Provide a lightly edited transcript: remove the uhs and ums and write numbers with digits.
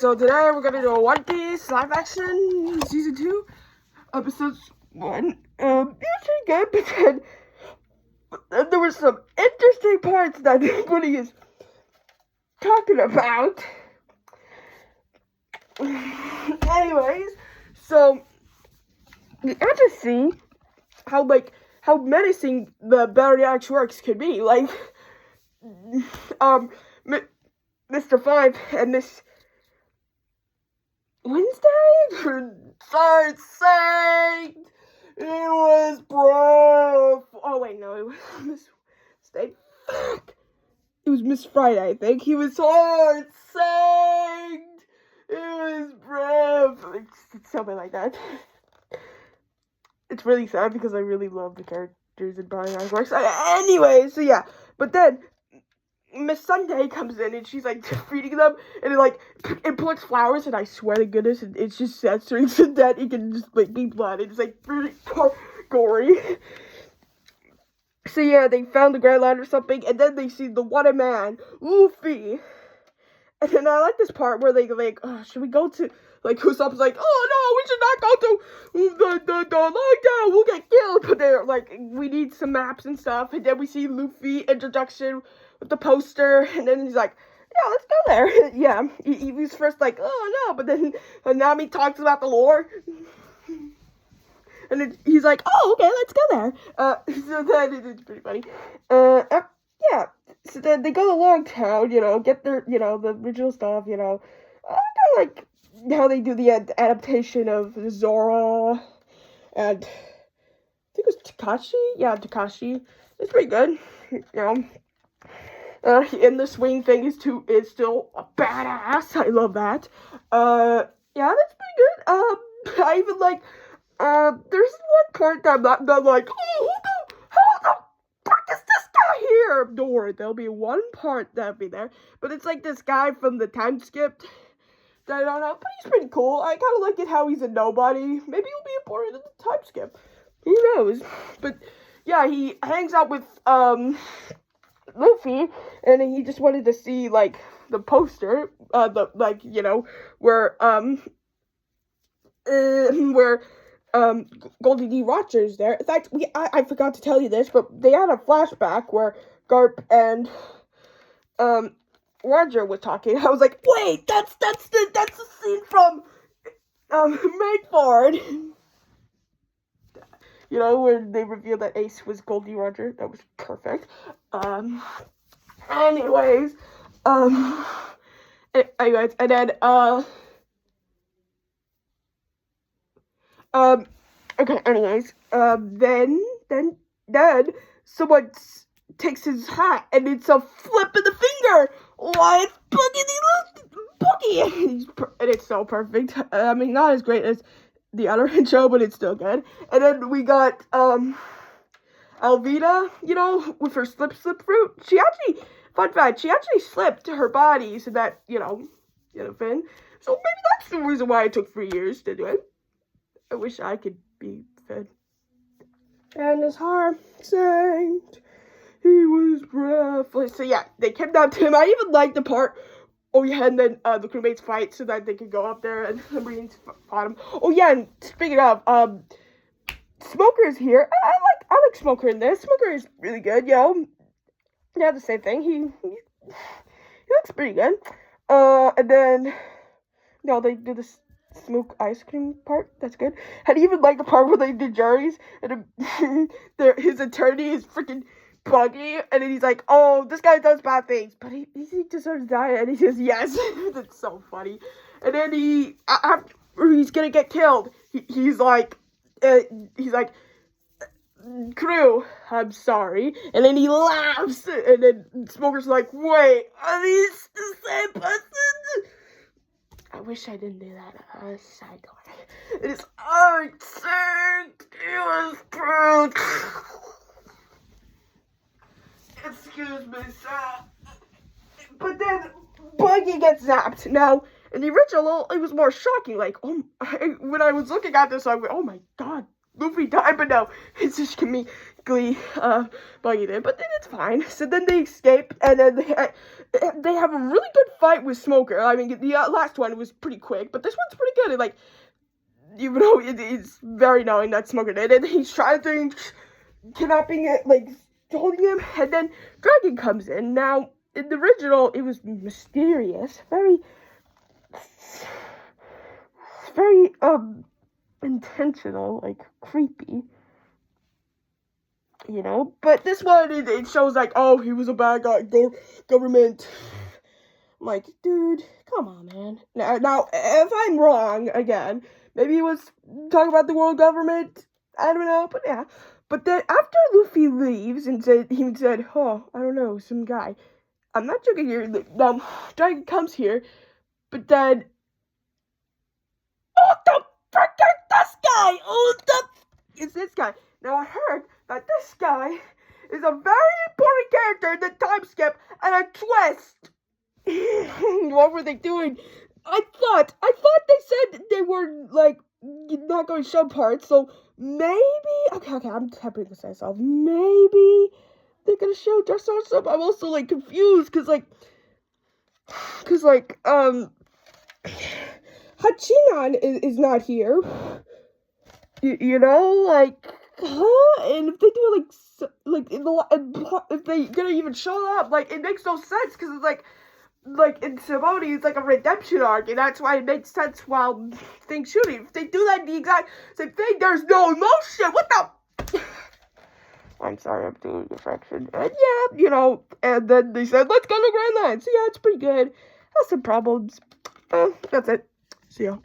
So today we're gonna do a One Piece live action season 2, episodes 1. It's pretty good, but then there were some interesting parts that everybody is talking about. Anyways, so you have to see how menacing the Baryonyx Works could be. Like, Mr. Five and Miss Wednesday? For sake! It was bro. Oh wait, no, it was Miss Wednesday. Fuck! It was Miss Friday, I think. He was hard sake! It was bro. It's something like that. It's really sad because I really love the characters in Baryonyx Works. Anyway, so yeah. But then Miss Sunday comes in and she's like feeding them, and it puts flowers, and I swear to goodness, it's just censoring so that it can just like be blood. It's like pretty gory. So yeah, they found the Grand Line or something, and then they see the One Man, Luffy. And then I like this part where they like, oh, should we go to, like, Usopp's like, oh no, we should not go to the lockdown, we'll get killed. But they're like, we need some maps and stuff. And then we see Luffy introduction with the poster, and then he's like, yeah, let's go there. Yeah, he was first like, oh no, but then Nami talks about the lore. And then he's like, oh, okay, let's go there. So then it's pretty funny. Yeah, so then they go to Longtown, get their, the original stuff, I kind of like how they do the adaptation of Zora, and I think it was Takashi? Yeah, Takashi. It's pretty good, and the swing thing is still a badass. I love that. Yeah, that's pretty good. I even like, there's one part that I'm not like, oh, how the fuck is this guy here? Don't worry, there'll be one part that'll be there. But it's like this guy from the time skip that I don't know, but he's pretty cool. I kind of like it how he's a nobody. Maybe he'll be important in the time skip. Who knows? But yeah, he hangs out with, Luffy, and he just wanted to see, like, the poster, where Goldie D. Roger's there. In fact, I forgot to tell you this, but they had a flashback where Garp and Roger was talking. I was like, wait, that's the scene from Maidford. Where they revealed that Ace was Goldie Roger. That was perfect. Anyways, and then okay, anyways, then someone takes his hat, and it's a flip of the finger. Why, it's Boogie! And it's so perfect. I mean, not as great as the other intro, but it's still good. And then we got, Alvida, with her slip fruit. Fun fact, she actually slipped her body so that, Finn. So maybe that's the reason why it took 3 years to do it. I wish I could be Finn. And his heart sank. He was breathless. So yeah, they kidnapped him. I even liked the part. Oh yeah, and then the crewmates fight so that they could go up there and the Marines fought him. Oh yeah, and speaking of, Smoker's here. I like Smoker in this. Smoker is really good, Yeah, the same thing. He looks pretty good. And then they do this smoke ice cream part. That's good. And even like the part where they did juries, and his attorney is freaking Buggy, and then he's like, oh, this guy does bad things, but he deserves to die, and he says yes. That's so funny. And then after he's gonna get killed, he's like, crew, I'm sorry. And then he laughs, and then Smoker's like, wait, are these the same person? I wish I didn't do that. Side door. It is it was true. Excuse me, sir. But then Buggy gets zapped. Now, in the original, it was more shocking. Like, when I was looking at this, I went, oh my god, Luffy died, but no, it's just Glee, bugging it, but then it's fine. So then they escape, and then they have a really good fight with Smoker. I mean, the last one was pretty quick, but this one's pretty good. And, like, even though it's very knowing that Smoker did it, he's trying to kidnapping it, like, holding him, and then Dragon comes in. Now, in the original, it was mysterious, very, intentional, like, creepy, you know, but this one, it shows, like, oh, he was a bad guy, government. I'm like, dude, come on, man. Now, if I'm wrong, again, maybe he was talking about the world government, I don't know, but yeah. But then, after Luffy leaves and he said, oh, I don't know, some guy. I'm not joking here, Dragon comes here, but then, oh, the frick is this guy? It's this guy. Now, I heard that this guy is a very important character in the time skip and a twist. What were they doing? I thought they said they were, like, not going to show parts, so maybe, okay, I'm tapping this myself, maybe they're gonna show Dressrosa. I'm also, like, confused, cause like, Hachiman is not here, you know, like, huh? And if they do, if they gonna even show up, like, it makes no sense, cause it's like in Sabaody, it's like a redemption arc, and that's why it makes sense while things shooting. If they do that the exact same thing, there's no emotion. What the? I'm sorry, I'm doing a fraction. And yeah, you know, and then they said, let's go to Grand Line. So yeah, it's pretty good. Has some problems. That's it. See ya.